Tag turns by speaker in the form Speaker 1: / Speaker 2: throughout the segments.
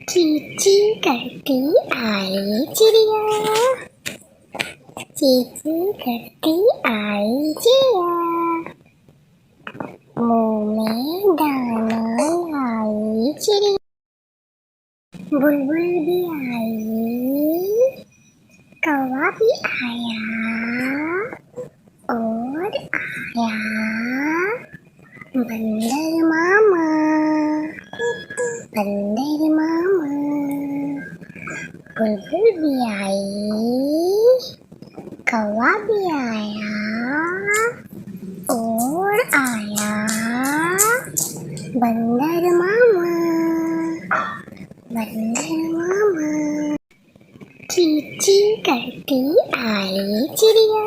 Speaker 1: चींची करती आई चिड़िया, चींची करती आई चिड़िया, मुँह में दाना लाई चिड़िया। बुलबुल भी आई, कौवा भी आया और आया बंदर मामा, बंदर मामा। बुलबुल भी आई, कौवा भी आया और आया बंदर मामा, बंदर मामा। चींची करती आई चिड़िया,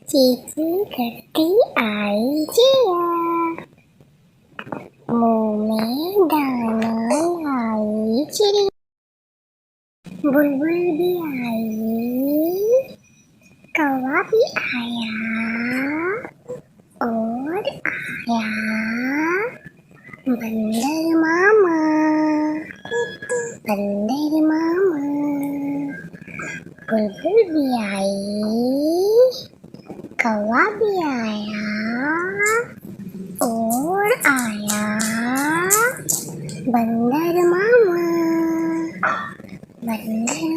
Speaker 1: चींची करती आई चिड़िया, मुँह में दाना लाई चिड़िया। बुलबुल भी आई, कौवा भी आया और आया बंदर मामा, बंदर मामा। बुलबुल भी आई, कौवा भी आया और आया बंदर मामा, बंदर